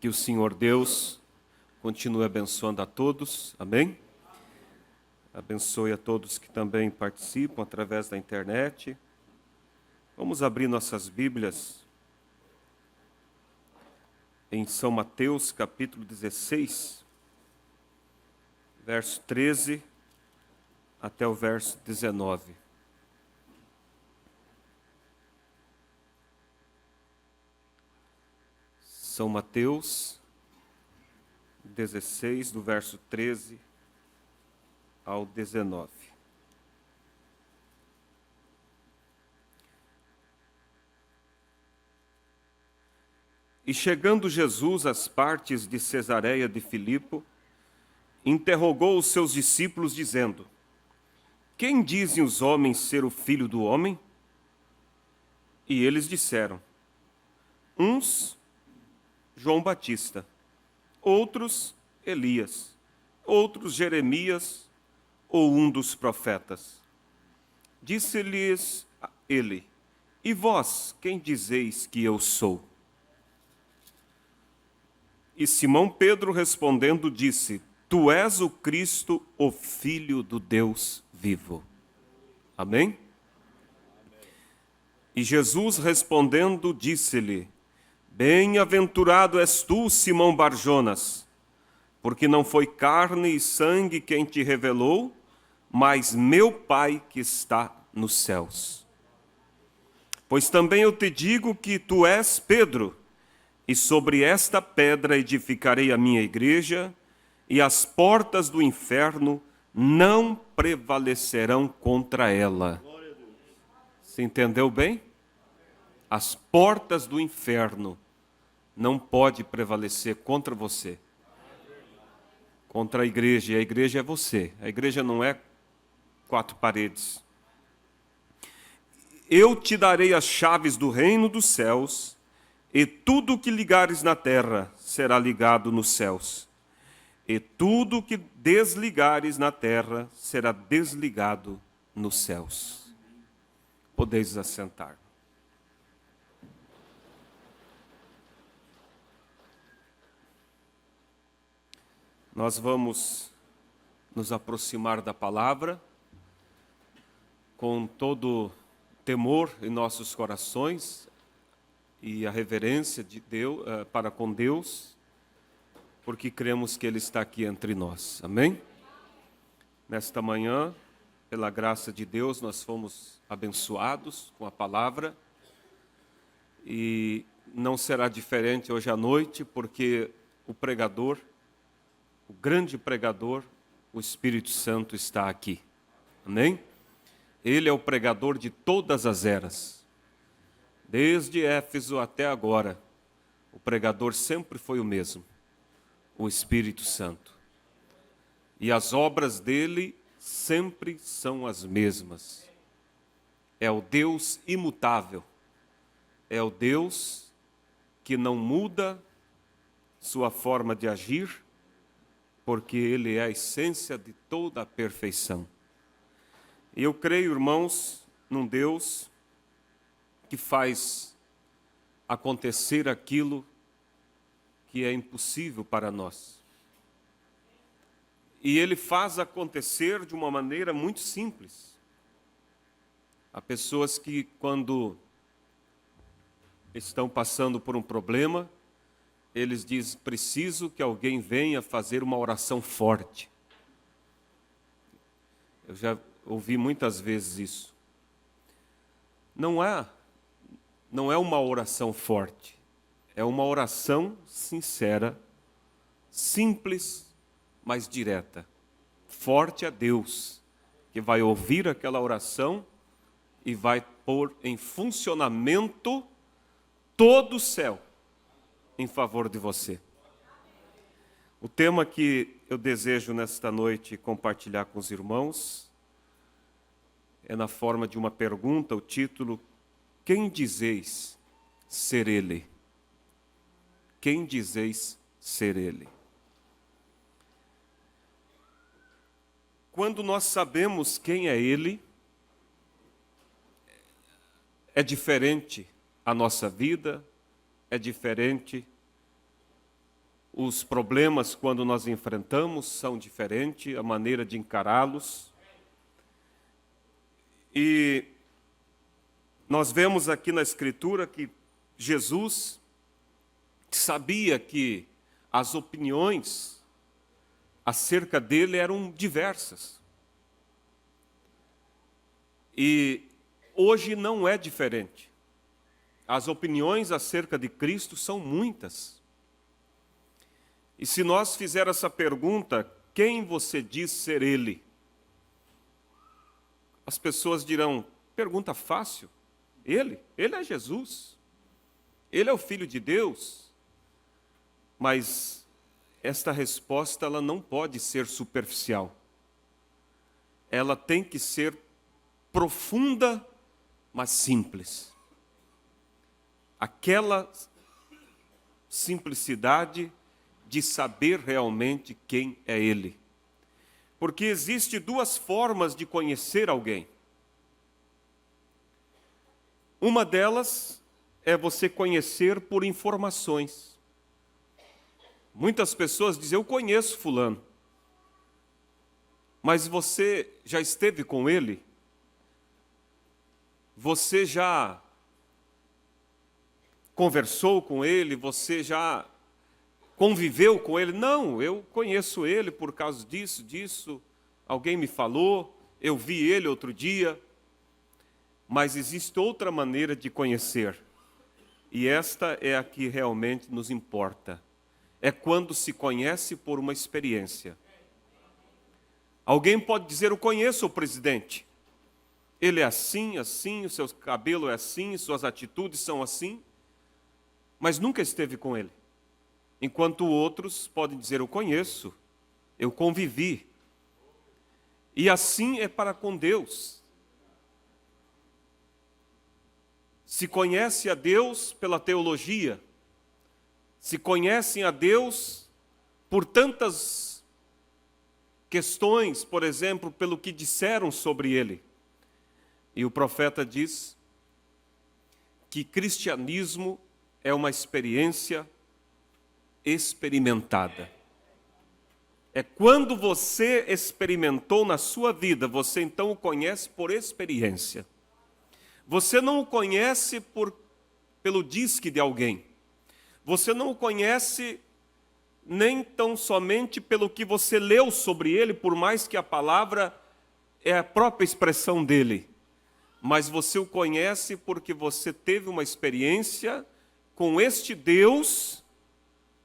Que o Senhor Deus continue abençoando a todos, amém? Abençoe a todos que também participam através da internet. Vamos abrir nossas Bíblias em São Mateus, capítulo 16, verso 13 até o verso 19. São Mateus 16, do verso 13 ao 19. E chegando Jesus às partes de Cesareia de Filipe, interrogou os seus discípulos, dizendo: Quem dizem os homens ser o Filho do Homem? E eles disseram: uns, João Batista, outros, Elias, outros, Jeremias, ou um dos profetas. Disse-lhes ele: E vós, quem dizeis que eu sou? E Simão Pedro respondendo disse: Tu és o Cristo, o Filho do Deus vivo. Amém? E Jesus respondendo disse-lhe: Bem-aventurado és tu, Simão Barjonas, porque não foi carne e sangue quem te revelou, mas meu Pai que está nos céus. Pois também eu te digo que tu és Pedro, e sobre esta pedra edificarei a minha igreja, e as portas do inferno não prevalecerão contra ela. Você entendeu bem? As portas do inferno não podem prevalecer contra você, contra a igreja, e a igreja é você. A igreja não é quatro paredes. Eu te darei as chaves do reino dos céus, e tudo o que ligares na terra será ligado nos céus, e tudo o que desligares na terra será desligado nos céus. Podeis assentar. Nós vamos nos aproximar da palavra com todo temor em nossos corações e a reverência de Deus, para com Deus, porque cremos que Ele está aqui entre nós. Amém? Nesta manhã, pela graça de Deus, nós fomos abençoados com a palavra e não será diferente hoje à noite, porque o pregador, o grande pregador, o Espírito Santo está aqui. Amém? Ele é o pregador de todas as eras. Desde Éfeso até agora, o pregador sempre foi o mesmo, o Espírito Santo. E as obras dele sempre são as mesmas. É o Deus imutável. É o Deus que não muda sua forma de agir, porque Ele é a essência de toda a perfeição. E eu creio, irmãos, num Deus que faz acontecer aquilo que é impossível para nós. E Ele faz acontecer de uma maneira muito simples. Há pessoas que, quando estão passando por um problema, eles dizem: preciso que alguém venha fazer uma oração forte. Eu já ouvi muitas vezes isso. Não é uma oração forte, é uma oração sincera, simples, mas direta. Forte é Deus, que vai ouvir aquela oração e vai pôr em funcionamento todo o céu em favor de você. O tema que eu desejo nesta noite compartilhar com os irmãos é na forma de uma pergunta, o título: Quem dizeis ser Ele? Quem dizeis ser Ele? Quando nós sabemos quem é Ele, é diferente a nossa vida, é diferente Os problemas, quando nós enfrentamos, são diferentes, a maneira de encará-los. E nós vemos aqui na Escritura que Jesus sabia que as opiniões acerca dele eram diversas. E hoje não é diferente. As opiniões acerca de Cristo são muitas. E se nós fizermos essa pergunta, quem você diz ser Ele? As pessoas dirão, pergunta fácil. Ele é Jesus. Ele é o Filho de Deus. Mas esta resposta ela não pode ser superficial. Ela tem que ser profunda, mas simples. Aquela simplicidade de saber realmente quem é Ele. Porque existe duas formas de conhecer alguém. Uma delas é você conhecer por informações. Muitas pessoas dizem, eu conheço fulano. Mas você já esteve com ele? Você já conversou com ele? Você já conviveu com ele? Não, eu conheço ele por causa disso. Alguém me falou, eu vi ele outro dia. Mas existe outra maneira de conhecer. E esta é a que realmente nos importa. É quando se conhece por uma experiência. Alguém pode dizer, eu conheço o presidente. Ele é assim, o seu cabelo é assim, suas atitudes são assim. Mas nunca esteve com ele. Enquanto outros podem dizer, eu conheço, eu convivi. E assim é para com Deus. Se conhece a Deus pela teologia, se conhecem a Deus por tantas questões, por exemplo, pelo que disseram sobre Ele. E o profeta diz que cristianismo é uma experiência experimentada. É quando você experimentou na sua vida, você então o conhece por experiência. Você não o conhece pelo disque de alguém. Você não o conhece nem tão somente pelo que você leu sobre ele, por mais que a palavra é a própria expressão dele. Mas você o conhece porque você teve uma experiência com este Deus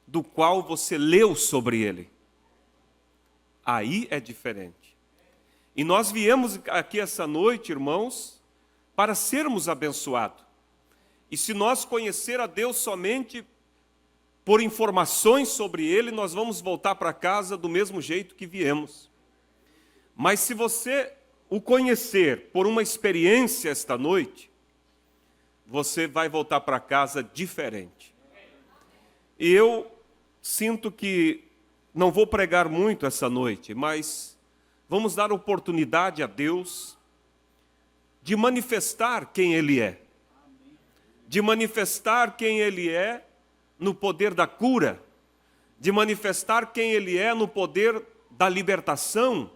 do qual você leu sobre ele. Aí é diferente. E nós viemos aqui essa noite, irmãos, para sermos abençoados. E se nós conhecer a Deus somente por informações sobre Ele, nós vamos voltar para casa do mesmo jeito que viemos. Mas se você o conhecer por uma experiência esta noite, você vai voltar para casa diferente. E eu sinto que não vou pregar muito essa noite, mas vamos dar oportunidade a Deus de manifestar quem Ele é. De manifestar quem Ele é no poder da cura, de manifestar quem Ele é no poder da libertação,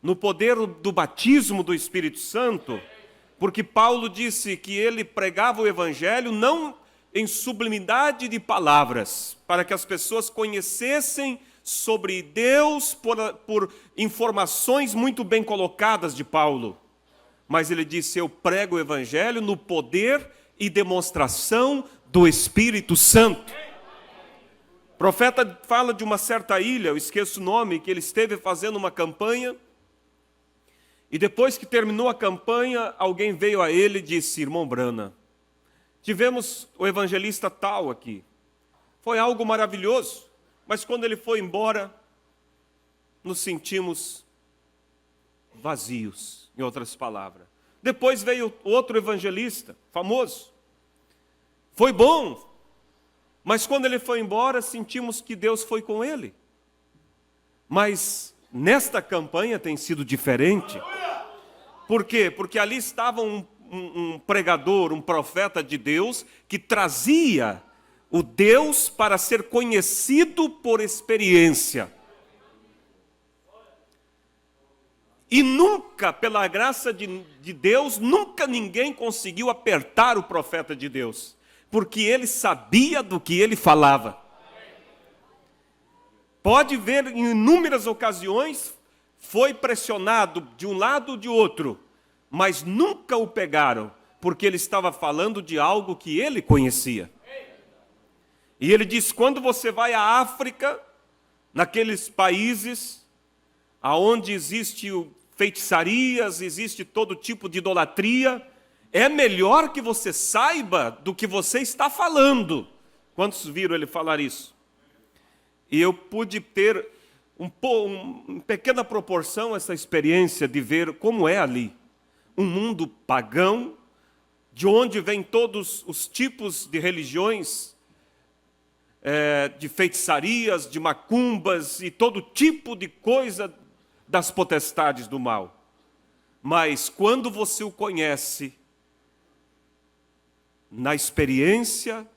no poder do batismo do Espírito Santo, porque Paulo disse que ele pregava o Evangelho não em sublimidade de palavras, para que as pessoas conhecessem sobre Deus por informações muito bem colocadas de Paulo, mas ele disse, eu prego o Evangelho no poder e demonstração do Espírito Santo. O profeta fala de uma certa ilha, eu esqueço o nome, que ele esteve fazendo uma campanha, e depois que terminou a campanha, alguém veio a ele e disse, irmão Brana, tivemos o evangelista tal aqui, foi algo maravilhoso, mas quando ele foi embora, nos sentimos vazios, em outras palavras. Depois veio outro evangelista, famoso, foi bom, mas quando ele foi embora, sentimos que Deus foi com ele. Mas nesta campanha tem sido diferente. Por quê? Porque ali estava um pregador, um profeta de Deus, que trazia o Deus para ser conhecido por experiência. E nunca, pela graça de Deus, nunca ninguém conseguiu apertar o profeta de Deus, porque ele sabia do que ele falava. Pode ver, em inúmeras ocasiões, foi pressionado de um lado ou de outro, mas nunca o pegaram, porque ele estava falando de algo que ele conhecia. E ele diz, quando você vai à África, naqueles países onde existe feitiçarias, existe todo tipo de idolatria, é melhor que você saiba do que você está falando. Quantos viram ele falar isso? E eu pude ter em pequena proporção essa experiência de ver como é ali. Um mundo pagão, de onde vêm todos os tipos de religiões, de feitiçarias, de macumbas e todo tipo de coisa das potestades do mal. Mas quando você o conhece, na experiência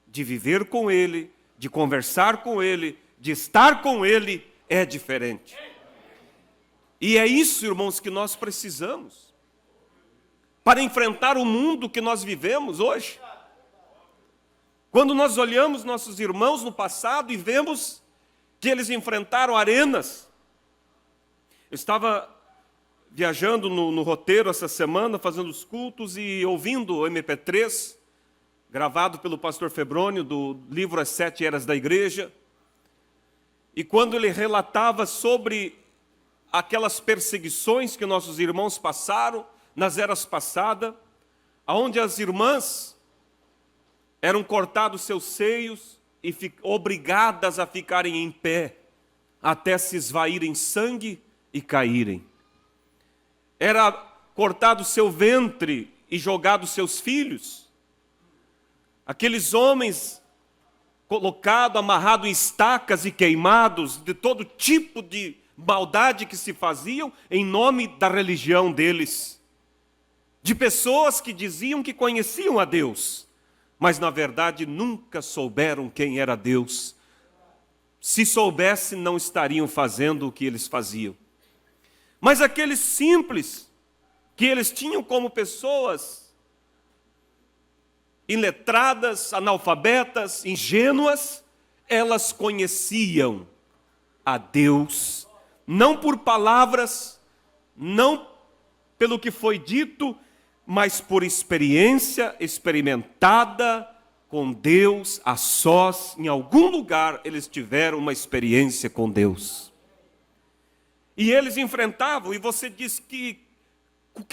de viver com ele, de conversar com ele, de estar com ele, é diferente. E é isso, irmãos, que nós precisamos para enfrentar o mundo que nós vivemos hoje. Quando nós olhamos nossos irmãos no passado e vemos que eles enfrentaram arenas. Eu estava viajando no roteiro essa semana, fazendo os cultos e ouvindo o MP3, gravado pelo pastor Febrônio, do livro As 7 Eras da Igreja. E quando ele relatava sobre aquelas perseguições que nossos irmãos passaram nas eras passadas, onde as irmãs eram cortados seus seios e obrigadas a ficarem em pé, até se esvaírem sangue e caírem. Era cortado seu ventre e jogado seus filhos. Aqueles homens colocados, amarrados em estacas e queimados, de todo tipo de maldade que se faziam em nome da religião deles. De pessoas que diziam que conheciam a Deus, mas na verdade nunca souberam quem era Deus. Se soubessem, não estariam fazendo o que eles faziam. Mas aqueles simples, que eles tinham como pessoas iletradas, analfabetas, ingênuas, elas conheciam a Deus, não por palavras, não pelo que foi dito, mas por experiência experimentada com Deus, a sós. Em algum lugar eles tiveram uma experiência com Deus. E eles enfrentavam, e você diz que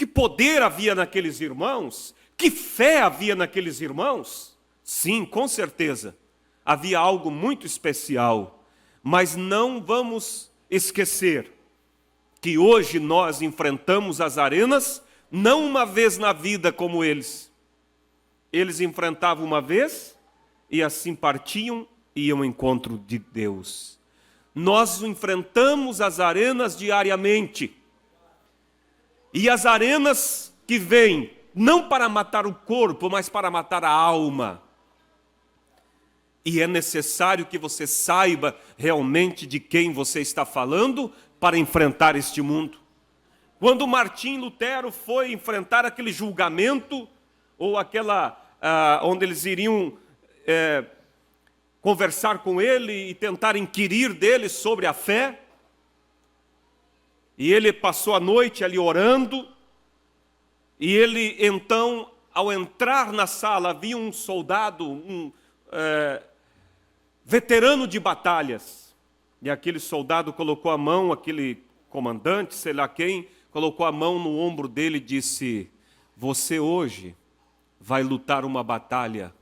poder havia naqueles irmãos, que fé havia naqueles irmãos? Sim, com certeza, havia algo muito especial, mas não vamos esquecer que hoje nós enfrentamos as arenas, não uma vez na vida como eles. Eles enfrentavam uma vez, e assim partiam e iam ao encontro de Deus. Nós enfrentamos as arenas diariamente. E as arenas que vêm, não para matar o corpo, mas para matar a alma. E é necessário que você saiba realmente de quem você está falando para enfrentar este mundo. Quando Martim Lutero foi enfrentar aquele julgamento, ou onde eles iriam conversar com ele e tentar inquirir dele sobre a fé, e ele passou a noite ali orando, e ele então, ao entrar na sala, havia um soldado, veterano de batalhas, e aquele soldado colocou a mão, aquele comandante, sei lá quem, colocou a mão no ombro dele e disse: você hoje vai lutar uma batalha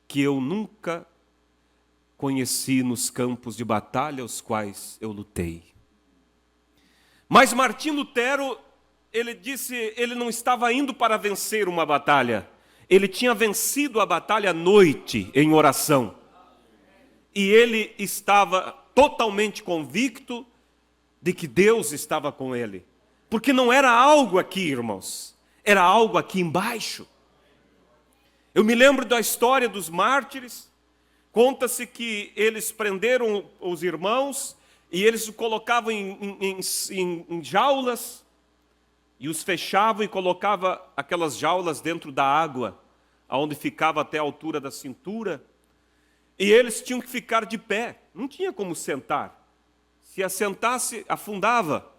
que eu nunca conheci nos campos de batalha os quais eu lutei. Mas Martim Lutero, ele disse, ele não estava indo para vencer uma batalha, ele tinha vencido a batalha à noite em oração. E ele estava totalmente convicto de que Deus estava com ele. Porque não era algo aqui, irmãos, era algo aqui embaixo. Eu me lembro da história dos mártires, Conta-se que eles prenderam os irmãos e eles os colocavam em jaulas e os fechavam e colocavam aquelas jaulas dentro da água, onde ficava até a altura da cintura. E eles tinham que ficar de pé, não tinha como sentar. Se assentasse, afundava.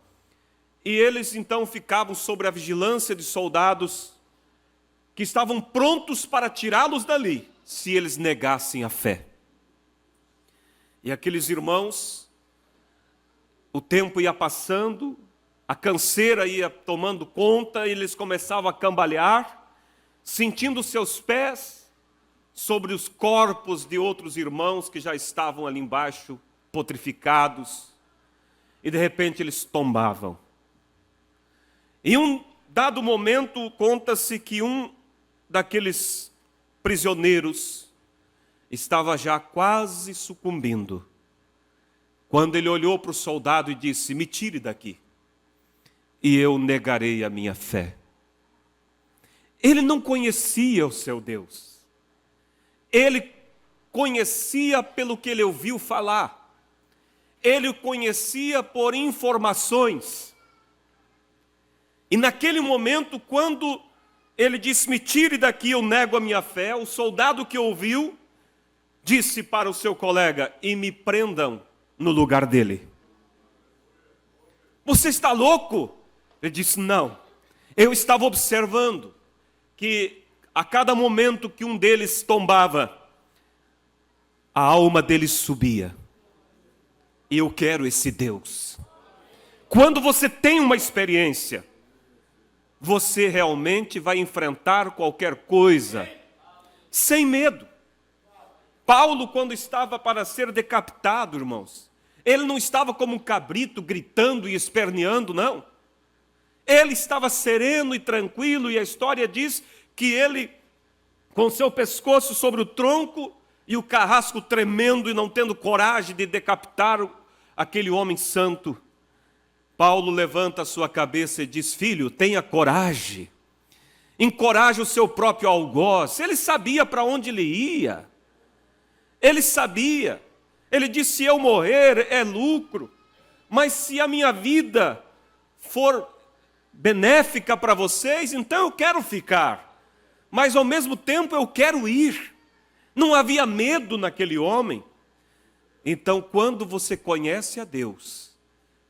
E eles então ficavam sob a vigilância de soldados que estavam prontos para tirá-los dali, se eles negassem a fé. E aqueles irmãos, o tempo ia passando, a canseira ia tomando conta, e eles começavam a cambalear, sentindo seus pés sobre os corpos de outros irmãos que já estavam ali embaixo, petrificados, e de repente eles tombavam. Em um dado momento, conta-se que um daqueles prisioneiros estava já quase sucumbindo, quando ele olhou para o soldado e disse: me tire daqui, e eu negarei a minha fé. Ele não conhecia o seu Deus, ele conhecia pelo que ele ouviu falar, ele o conhecia por informações. E naquele momento, quando ele disse: me tire daqui, eu nego a minha fé, o soldado que ouviu disse para o seu colega: e me prendam no lugar dele. Você está louco? Ele disse: não, eu estava observando que a cada momento que um deles tombava, a alma dele subia. E eu quero esse Deus. Quando você tem uma experiência, você realmente vai enfrentar qualquer coisa sem medo. Paulo, quando estava para ser decapitado, irmãos, ele não estava como um cabrito gritando e esperneando, não. Ele estava sereno e tranquilo, e a história diz que ele, com seu pescoço sobre o tronco e o carrasco tremendo e não tendo coragem de decapitar aquele homem santo, Paulo levanta a sua cabeça e diz: filho, tenha coragem, encoraje o seu próprio algoz. Ele sabia para onde ele ia, ele sabia, ele disse: se eu morrer é lucro, mas se a minha vida for benéfica para vocês, então eu quero ficar, mas ao mesmo tempo eu quero ir. Não havia medo naquele homem. Então, quando você conhece a Deus,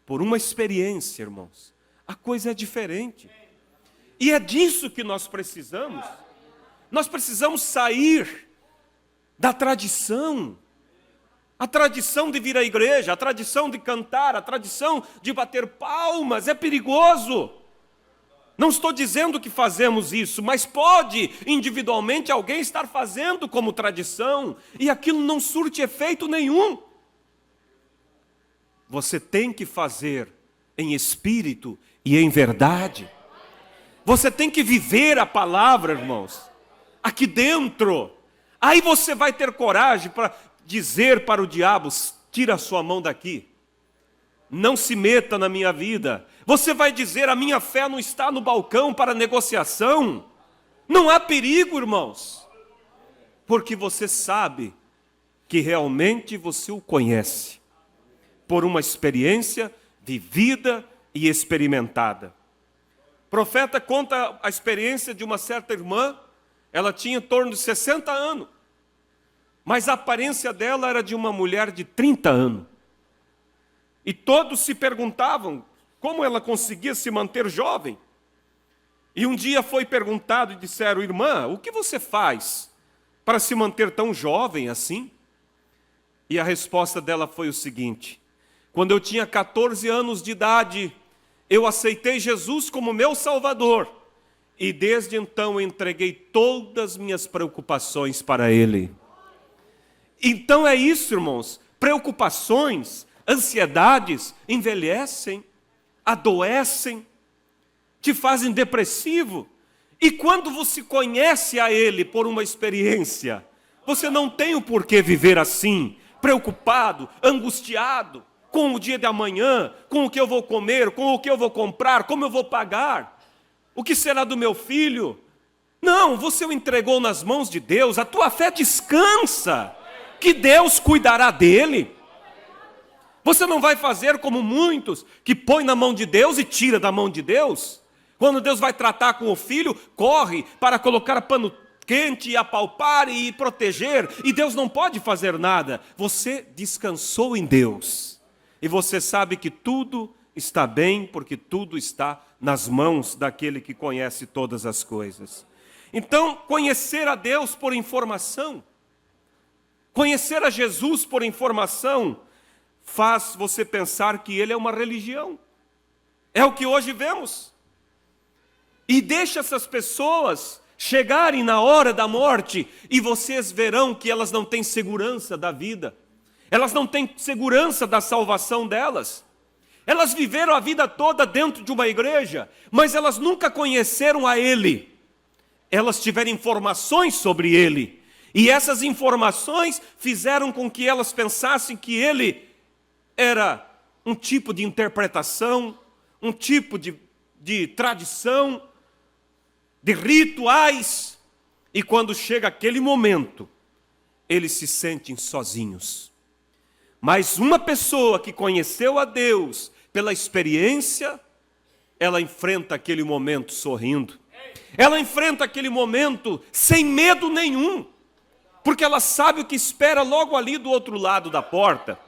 por uma experiência, irmãos, a coisa é diferente. E é disso que nós precisamos. Nós precisamos sair da tradição. A tradição de vir à igreja, a tradição de cantar, a tradição de bater palmas, é perigoso. Não estou dizendo que fazemos isso, mas pode individualmente alguém estar fazendo como tradição, e aquilo não surte efeito nenhum. Você tem que fazer em espírito e em verdade. Você tem que viver a palavra, irmãos, aqui dentro. Aí você vai ter coragem para dizer para o diabo: tira a sua mão daqui, não se meta na minha vida. Você vai dizer: a minha fé não está no balcão para negociação. Não há perigo, irmãos, porque você sabe que realmente você o conhece, por uma experiência vivida e experimentada. O profeta conta a experiência de uma certa irmã. Ela tinha em torno de 60 anos, mas a aparência dela era de uma mulher de 30 anos. E todos se perguntavam como ela conseguia se manter jovem. E um dia foi perguntado e disseram: irmã, o que você faz para se manter tão jovem assim? E a resposta dela foi o seguinte: quando eu tinha 14 anos de idade, eu aceitei Jesus como meu Salvador. E desde então eu entreguei todas as minhas preocupações para Ele. Então é isso, irmãos. Preocupações, ansiedades envelhecem, adoecem, te fazem depressivo. E quando você conhece a Ele por uma experiência, você não tem o porquê viver assim, preocupado, angustiado, com o dia de amanhã, com o que eu vou comer, com o que eu vou comprar, como eu vou pagar, o que será do meu filho. Não, você o entregou nas mãos de Deus, a tua fé descansa, que Deus cuidará dele. Você não vai fazer como muitos, que põe na mão de Deus e tira da mão de Deus. Quando Deus vai tratar com o filho, corre para colocar pano quente e apalpar e proteger, e Deus não pode fazer nada. Você descansou em Deus, e você sabe que tudo está bem, porque tudo está nas mãos daquele que conhece todas as coisas. Então, conhecer a Deus por informação, conhecer a Jesus por informação, faz você pensar que ele é uma religião. É o que hoje vemos. E deixa essas pessoas chegarem na hora da morte, e vocês verão que elas não têm segurança da vida. Elas não têm segurança da salvação delas. Elas viveram a vida toda dentro de uma igreja, mas elas nunca conheceram a Ele. Elas tiveram informações sobre Ele, e essas informações fizeram com que elas pensassem que Ele era um tipo de interpretação, um tipo de tradição, de rituais, e quando chega aquele momento, eles se sentem sozinhos. Mas uma pessoa que conheceu a Deus pela experiência, ela enfrenta aquele momento sorrindo. Ela enfrenta aquele momento sem medo nenhum, porque ela sabe o que espera logo ali do outro lado da porta.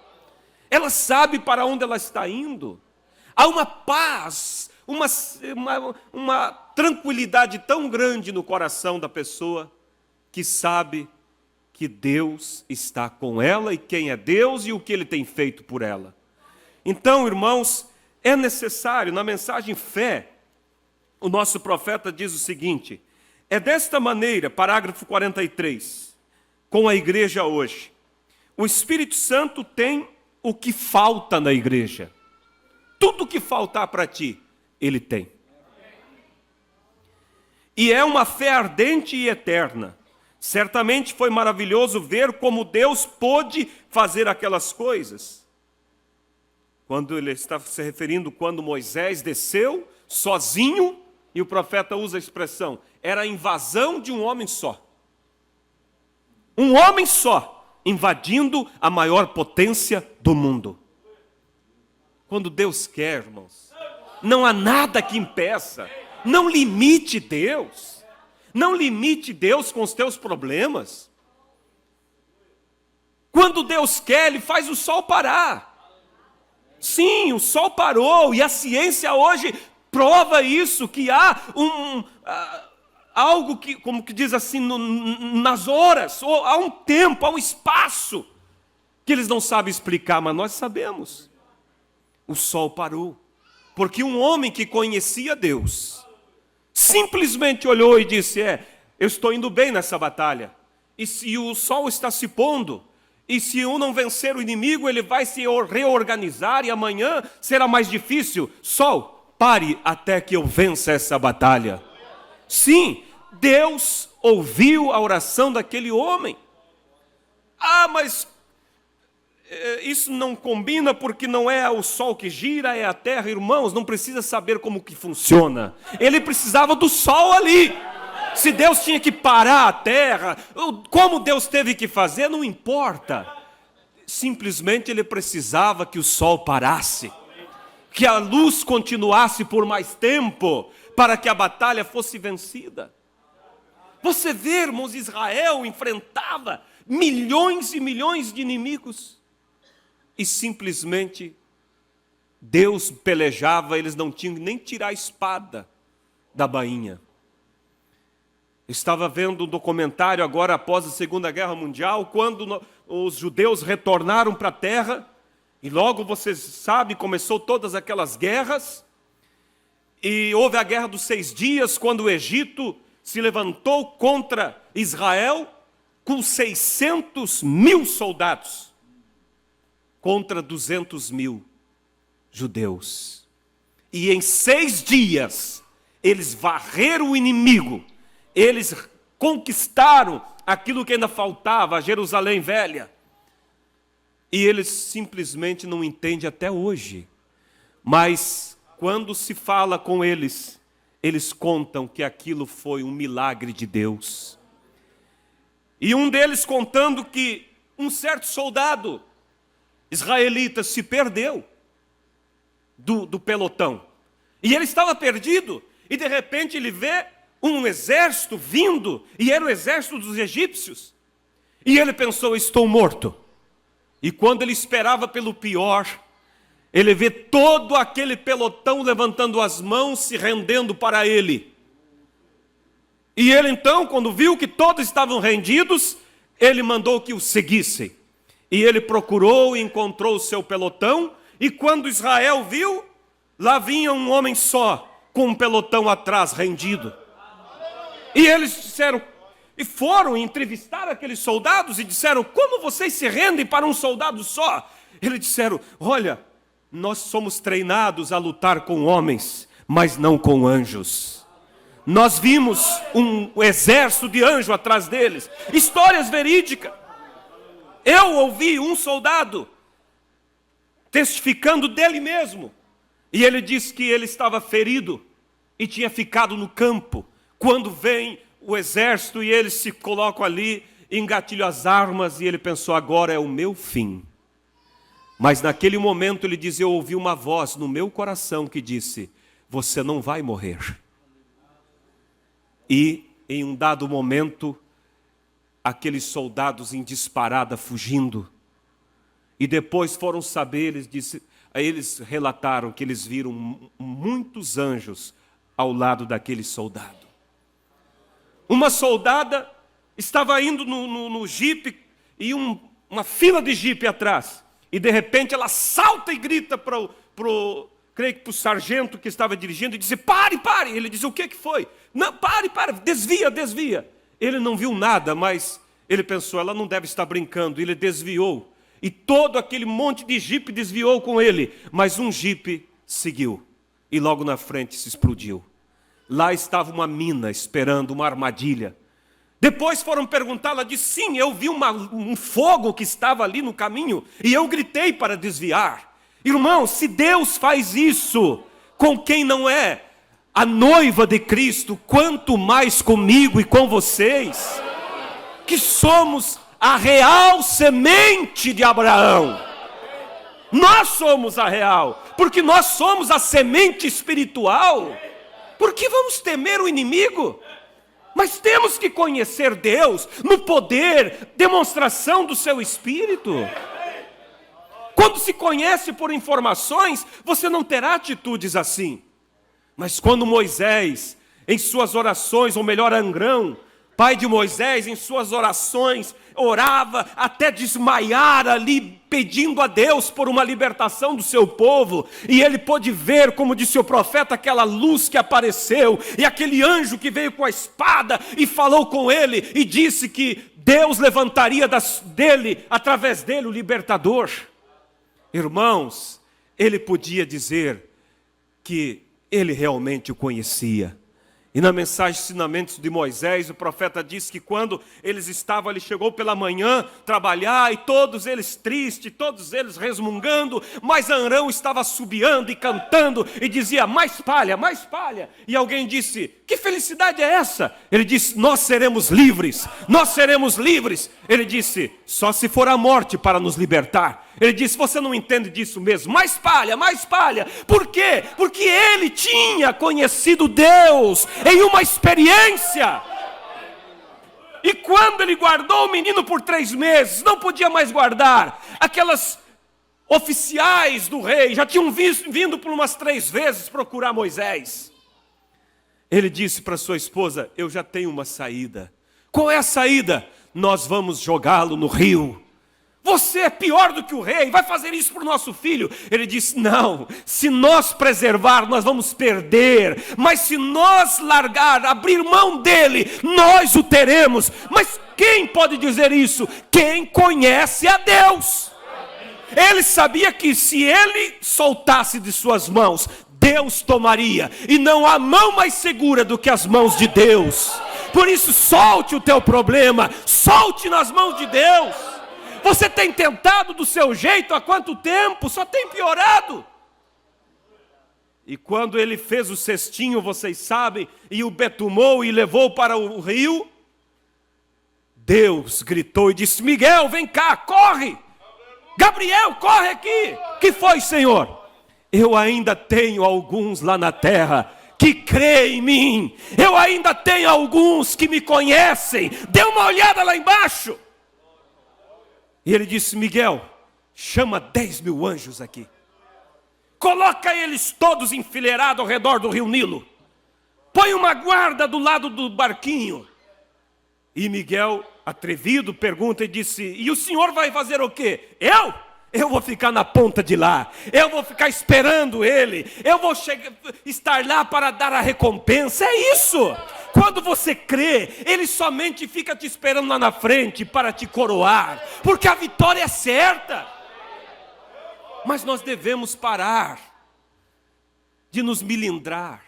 Ela sabe para onde ela está indo. Há uma paz, uma tranquilidade tão grande no coração da pessoa, que sabe que Deus está com ela, e quem é Deus e o que Ele tem feito por ela. Então, irmãos, é necessário, na mensagem fé, o nosso profeta diz o seguinte: é desta maneira, parágrafo 43, com a igreja hoje. O Espírito Santo tem o que falta na igreja. Tudo o que faltar para ti, Ele tem. E é uma fé ardente e eterna. Certamente foi maravilhoso ver como Deus pôde fazer aquelas coisas. Quando ele está se referindo quando Moisés desceu sozinho, e o profeta usa a expressão, era a invasão de um homem só. Um homem só, invadindo a maior potência do mundo. Quando Deus quer, irmãos, não há nada que impeça. Não limite Deus. Não limite Deus com os teus problemas. Quando Deus quer, Ele faz o sol parar. Sim, o sol parou, e a ciência hoje prova isso, que há algo que, como que diz assim, nas horas, ou há um tempo, há um espaço, que eles não sabem explicar, mas nós sabemos. O sol parou, porque um homem que conhecia Deus, simplesmente olhou e disse, eu estou indo bem nessa batalha, e se o sol está se pondo, e se eu não vencer o inimigo, ele vai se reorganizar, e amanhã será mais difícil. Sol, pare até que eu vença essa batalha. Sim, Deus ouviu a oração daquele homem. Mas isso não combina, porque não é o sol que gira, é a terra. Irmãos, não precisa saber como que funciona. Ele precisava do sol ali. Se Deus tinha que parar a terra, como Deus teve que fazer, não importa. Simplesmente Ele precisava que o sol parasse, que a luz continuasse por mais tempo, para que a batalha fosse vencida. Você vê, irmãos, Israel enfrentava milhões e milhões de inimigos, e simplesmente Deus pelejava, eles não tinham nem que tirar a espada da bainha. Estava vendo um documentário agora após a Segunda Guerra Mundial, quando os judeus retornaram para a terra, e logo vocês sabem, começou todas aquelas guerras, e houve a Guerra dos 6 Dias, quando o Egito se levantou contra Israel, com 600 mil soldados, contra 200 mil judeus. E em 6 dias, eles varreram o inimigo. Eles conquistaram aquilo que ainda faltava, a Jerusalém Velha. E eles simplesmente não entendem até hoje. Mas quando se fala com eles, eles contam que aquilo foi um milagre de Deus. E um deles contando que um certo soldado israelita se perdeu do pelotão. E ele estava perdido. E de repente ele vê um exército vindo. E era o exército dos egípcios. E ele pensou, estou morto. E quando ele esperava pelo pior, ele vê todo aquele pelotão levantando as mãos, se rendendo para ele. E ele então, quando viu que todos estavam rendidos, ele mandou que o seguissem. E ele procurou e encontrou o seu pelotão. E quando Israel viu, lá vinha um homem só, com um pelotão atrás, rendido. E eles disseram, e foram entrevistar aqueles soldados e disseram, como vocês se rendem para um soldado só? Eles disseram, olha, nós somos treinados a lutar com homens, mas não com anjos. Nós vimos um exército de anjos atrás deles. Histórias verídicas. Eu ouvi um soldado testificando dele mesmo. E ele disse que ele estava ferido e tinha ficado no campo. Quando vem o exército e eles se colocam ali, engatilham as armas, e ele pensou, agora é o meu fim. Mas naquele momento ele diz, eu ouvi uma voz no meu coração que disse, você não vai morrer. E em um dado momento, aqueles soldados em disparada fugindo. E depois foram saber, eles relataram que eles viram muitos anjos ao lado daquele soldado. Uma soldada estava indo no jipe e uma fila de jipe atrás. E de repente ela salta e grita creio que para o sargento que estava dirigindo, e disse, pare, pare. Ele disse, o que foi? Não, pare, desvia, desvia. Ele não viu nada, mas ele pensou, ela não deve estar brincando. Ele desviou. E todo aquele monte de jipe desviou com ele. Mas um jipe seguiu. E logo na frente se explodiu. Lá estava uma mina esperando uma armadilha. Depois foram perguntar, ela disse, sim, eu vi um fogo que estava ali no caminho. E eu gritei para desviar. Irmão, se Deus faz isso com quem não é a noiva de Cristo, quanto mais comigo e com vocês, que somos a real semente de Abraão. Nós somos a real, porque nós somos a semente espiritual. Por que vamos temer o inimigo? Mas temos que conhecer Deus no poder, demonstração do seu Espírito. Quando se conhece por informações, você não terá atitudes assim. Mas quando Moisés, em suas orações, ou melhor, Amrão, pai de Moisés, em suas orações, orava até desmaiar ali, pedindo a Deus por uma libertação do seu povo. E ele pôde ver, como disse o profeta, aquela luz que apareceu, e aquele anjo que veio com a espada e falou com ele, e disse que Deus levantaria através dele, o libertador. Irmãos, ele podia dizer que ele realmente o conhecia. E na mensagem Ensinamentos de Moisés, o profeta disse que quando eles estavam, ele chegou pela manhã trabalhar, e todos eles tristes, todos eles resmungando, mas Amrão estava assobiando e cantando, e dizia, mais palha, mais palha. E alguém disse, que felicidade é essa? Ele disse, nós seremos livres, nós seremos livres. Ele disse, só se for a morte para nos libertar. Ele disse, você não entende disso mesmo? Mais palha, mais palha. Por quê? Porque ele tinha conhecido Deus em uma experiência. E quando ele guardou o menino por 3 meses, não podia mais guardar. Aquelas oficiais do rei já tinham vindo por umas 3 vezes procurar Moisés. Ele disse para sua esposa, eu já tenho uma saída. Qual é a saída? Nós vamos jogá-lo no rio. Você é pior do que o rei, vai fazer isso para o nosso filho. Ele disse, não, se nós preservar, nós vamos perder. Mas se nós largar, abrir mão dele, nós o teremos. Mas quem pode dizer isso? Quem conhece a Deus. Ele sabia que se ele soltasse de suas mãos, Deus tomaria. E não há mão mais segura do que as mãos de Deus. Por isso, solte o teu problema, solte nas mãos de Deus. Você tem tentado do seu jeito há quanto tempo? Só tem piorado. E quando ele fez o cestinho, vocês sabem, e o betumou e levou para o rio, Deus gritou e disse: Miguel, vem cá, corre! Gabriel, corre aqui! Que foi, Senhor? Eu ainda tenho alguns lá na terra que creem em mim. Eu ainda tenho alguns que me conhecem. Dê uma olhada lá embaixo. E ele disse: Miguel, chama 10.000 anjos aqui. Coloca eles todos enfileirados ao redor do rio Nilo. Põe uma guarda do lado do barquinho. E Miguel, atrevido, pergunta e disse: e o senhor vai fazer o quê? Eu vou ficar na ponta de lá. Eu vou ficar esperando ele. Eu vou estar lá para dar a recompensa. É isso. Quando você crê, ele somente fica te esperando lá na frente para te coroar. Porque a vitória é certa. Mas nós devemos parar de nos milindrar.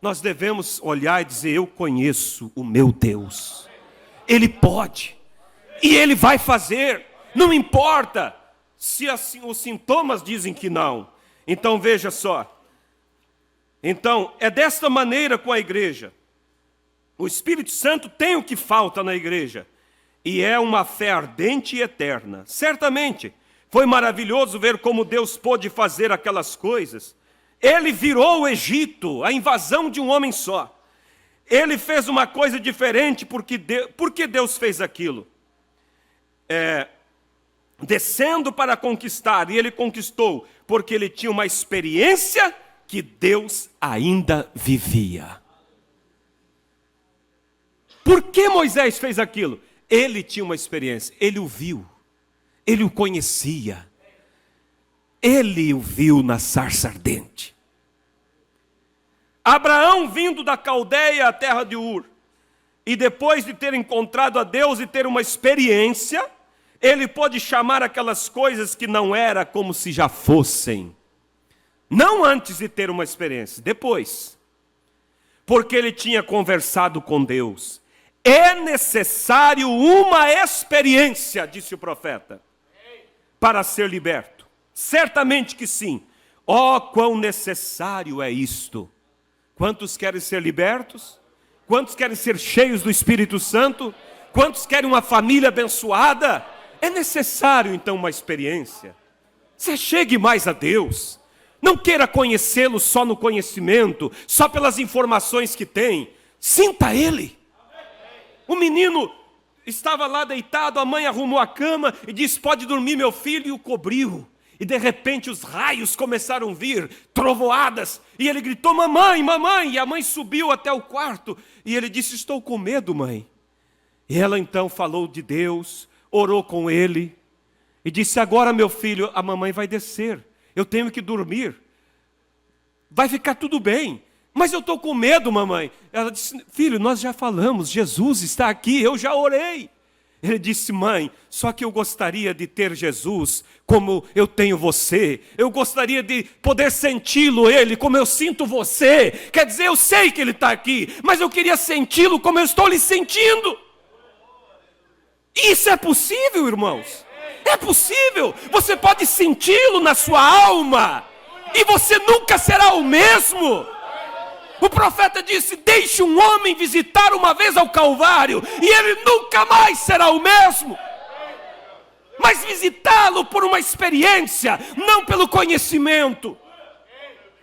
Nós devemos olhar e dizer: eu conheço o meu Deus. Ele pode. E Ele vai fazer. Não importa se assim, os sintomas dizem que não. Então veja só. Então é desta maneira com a igreja. O Espírito Santo tem o que falta na igreja. E é uma fé ardente e eterna. Certamente foi maravilhoso ver como Deus pôde fazer aquelas coisas. Ele virou o Egito, a invasão de um homem só. Ele fez uma coisa diferente, porque Deus fez aquilo. Descendo para conquistar, e ele conquistou, porque ele tinha uma experiência que Deus ainda vivia. Por que Moisés fez aquilo? Ele tinha uma experiência, ele o viu, ele o conhecia, ele o viu na sarça ardente. Abraão, vindo da Caldeia à terra de Ur, e depois de ter encontrado a Deus e ter uma experiência, ele pôde chamar aquelas coisas que não era como se já fossem. Não antes de ter uma experiência, depois. Porque ele tinha conversado com Deus. É necessário uma experiência, disse o profeta, para ser liberto. Certamente que sim. Oh, quão necessário é isto. Quantos querem ser libertos? Quantos querem ser cheios do Espírito Santo? Quantos querem uma família abençoada? É necessário então uma experiência. Você chegue mais a Deus. Não queira conhecê-lo só no conhecimento, só pelas informações que tem. Sinta Ele. O menino estava lá deitado, a mãe arrumou a cama e disse: pode dormir, meu filho, e o cobriu. E de repente os raios começaram a vir, trovoadas, e ele gritou: mamãe, mamãe, e a mãe subiu até o quarto, e ele disse: estou com medo, mãe. E ela então falou de Deus, orou com ele, e disse: agora, meu filho, a mamãe vai descer, eu tenho que dormir, vai ficar tudo bem, mas eu estou com medo, mamãe. Ela disse: filho, nós já falamos, Jesus está aqui, eu já orei. Ele disse: mãe, só que eu gostaria de ter Jesus como eu tenho você. Eu gostaria de poder senti-lo, Ele, como eu sinto você. Quer dizer, eu sei que Ele está aqui, mas eu queria senti-lo como eu estou lhe sentindo. Isso é possível, irmãos. É possível. Você pode senti-lo na sua alma, e você nunca será o mesmo. O profeta disse: deixe um homem visitar uma vez ao Calvário, e ele nunca mais será o mesmo. Mas visitá-lo por uma experiência, não pelo conhecimento.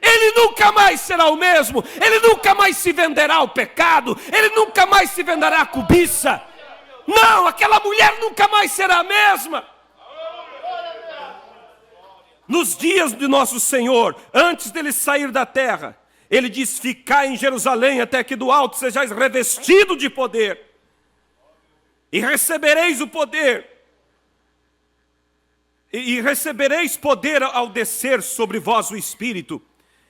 Ele nunca mais será o mesmo. Ele nunca mais se venderá ao pecado. Ele nunca mais se venderá à cobiça. Não, aquela mulher nunca mais será a mesma. Nos dias de nosso Senhor, antes dele sair da terra, Ele diz: ficai em Jerusalém até que do alto sejais revestido de poder. E recebereis o poder. E recebereis poder ao descer sobre vós o Espírito.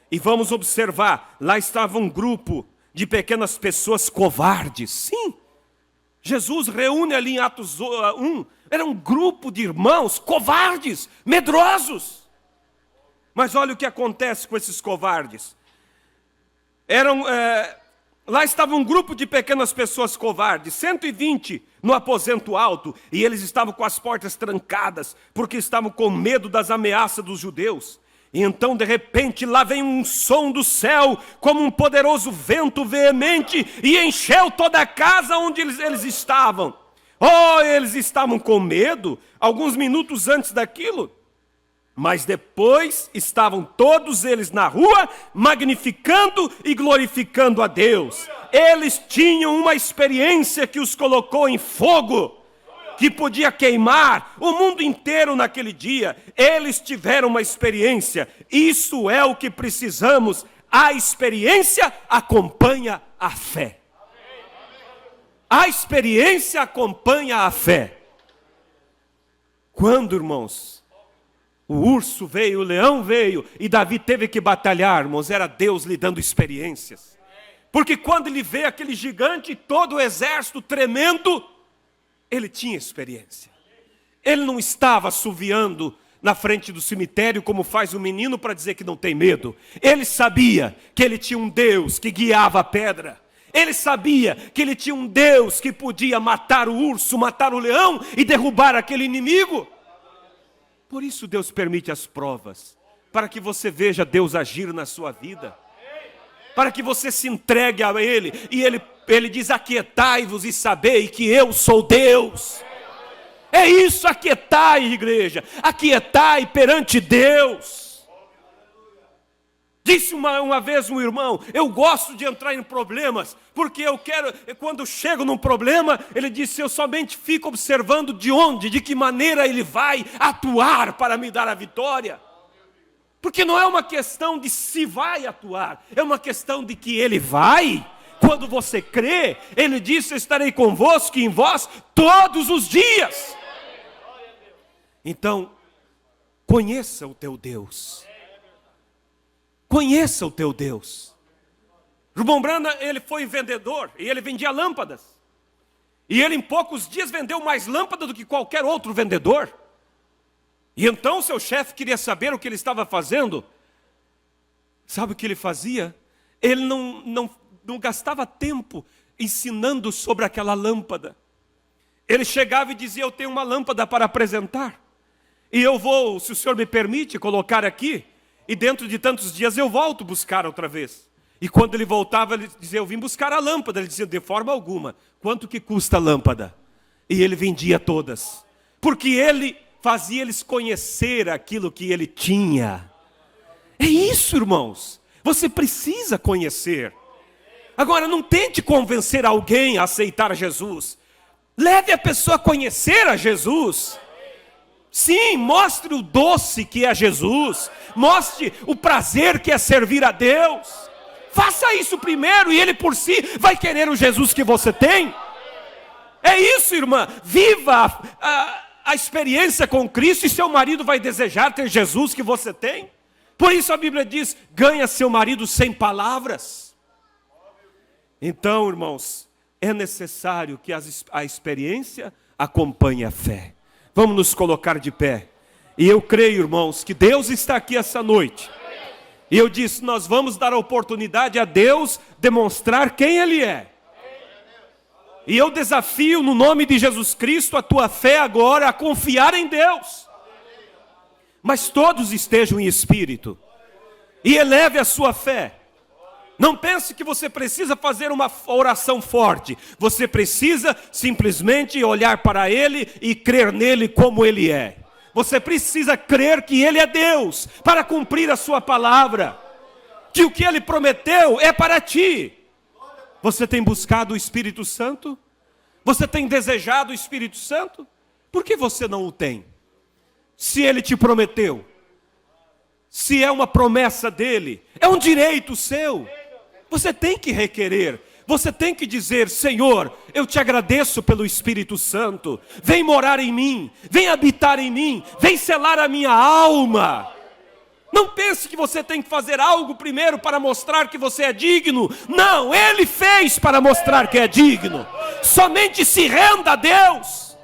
E vamos observar, lá estava um grupo de pequenas pessoas covardes. Sim, Jesus reúne ali em Atos 1, era um grupo de irmãos covardes, medrosos. Mas olha o que acontece com esses covardes. Lá estava um grupo de pequenas pessoas covardes, 120 no aposento alto, e eles estavam com as portas trancadas, porque estavam com medo das ameaças dos judeus. E então, de repente, lá vem um som do céu, como um poderoso vento veemente, e encheu toda a casa onde eles estavam. Oh, eles estavam com medo, alguns minutos antes daquilo. Mas depois estavam todos eles na rua, magnificando e glorificando a Deus. Eles tinham uma experiência que os colocou em fogo, que podia queimar o mundo inteiro naquele dia. Eles tiveram uma experiência. Isso é o que precisamos. A experiência acompanha a fé. A experiência acompanha a fé. Quando, irmãos, o urso veio, o leão veio, e Davi teve que batalhar, irmãos, era Deus lhe dando experiências. Porque quando ele vê aquele gigante, todo o exército tremendo, ele tinha experiência. Ele não estava assoviando na frente do cemitério como faz o menino para dizer que não tem medo. Ele sabia que ele tinha um Deus que guiava a pedra. Ele sabia que ele tinha um Deus que podia matar o urso, matar o leão e derrubar aquele inimigo. Por isso Deus permite as provas, para que você veja Deus agir na sua vida, para que você se entregue a Ele, e Ele diz: aquietai-vos e sabei que eu sou Deus. É isso, aquietai, igreja, aquietai perante Deus. Disse uma vez um irmão: eu gosto de entrar em problemas, porque eu quero, quando chego num problema, ele disse, eu somente fico observando de que maneira ele vai atuar para me dar a vitória. Porque não é uma questão de se vai atuar, é uma questão de que ele vai. Quando você crê, ele disse, eu estarei convosco e em vós todos os dias. Então, conheça o teu Deus. Conheça o teu Deus. Rubem Brana, ele foi vendedor e ele vendia lâmpadas. E ele em poucos dias vendeu mais lâmpadas do que qualquer outro vendedor. E então seu chefe queria saber o que ele estava fazendo. Sabe o que ele fazia? Ele não gastava tempo ensinando sobre aquela lâmpada. Ele chegava e dizia, eu tenho uma lâmpada para apresentar. E eu vou, se o senhor me permite, colocar aqui. E dentro de tantos dias eu volto buscar outra vez. E quando ele voltava, ele dizia, eu vim buscar a lâmpada. Ele dizia, de forma alguma. Quanto que custa a lâmpada? E ele vendia todas. Porque ele fazia eles conhecer aquilo que ele tinha. É isso, irmãos. Você precisa conhecer. Agora, não tente convencer alguém a aceitar Jesus. Leve a pessoa a conhecer a Jesus. Sim, mostre o doce que é Jesus. Mostre o prazer que é servir a Deus. Faça isso primeiro e Ele por si vai querer o Jesus que você tem. É isso, irmã. Viva a experiência com Cristo e seu marido vai desejar ter Jesus que você tem. Por isso a Bíblia diz, ganha seu marido sem palavras. Então, irmãos, é necessário que a experiência acompanhe a fé. Vamos nos colocar de pé. E eu creio, irmãos, que Deus está aqui essa noite. E eu disse, nós vamos dar a oportunidade a Deus demonstrar quem Ele é. E eu desafio no nome de Jesus Cristo a tua fé agora a confiar em Deus. Mas todos estejam em espírito. E eleve a sua fé. Não pense que você precisa fazer uma oração forte. Você precisa simplesmente olhar para Ele e crer nele como Ele é. Você precisa crer que Ele é Deus para cumprir a sua palavra. Que o que Ele prometeu é para ti. Você tem buscado o Espírito Santo? Você tem desejado o Espírito Santo? Por que você não o tem? Se Ele te prometeu, se é uma promessa dEle, é um direito seu. Você tem que requerer, você tem que dizer, Senhor, eu te agradeço pelo Espírito Santo, vem morar em mim, vem habitar em mim, vem selar a minha alma. Não pense que você tem que fazer algo primeiro para mostrar que você é digno. Não, Ele fez para mostrar que é digno. Somente se renda a Deus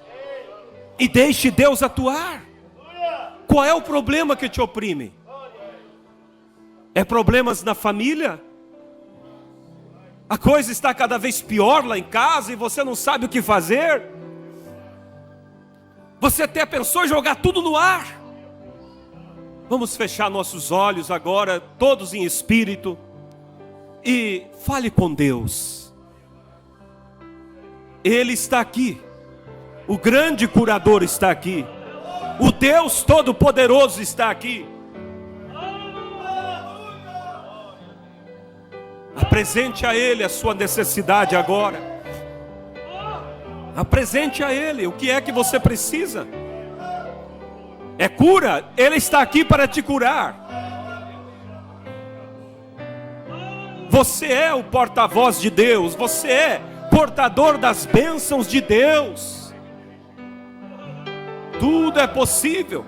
e deixe Deus atuar. Qual é o problema que te oprime? É problemas na família? A coisa está cada vez pior lá em casa e você não sabe o que fazer? Você até pensou em jogar tudo no ar? Vamos fechar nossos olhos agora, todos em espírito, e fale com Deus. Ele está aqui. O grande curador está aqui. O Deus Todo-Poderoso está aqui. Apresente a Ele a sua necessidade agora. Apresente a Ele o que é que você precisa. É cura? Ele está aqui para te curar. Você é o porta-voz de Deus. Você é portador das bênçãos de Deus. Tudo é possível.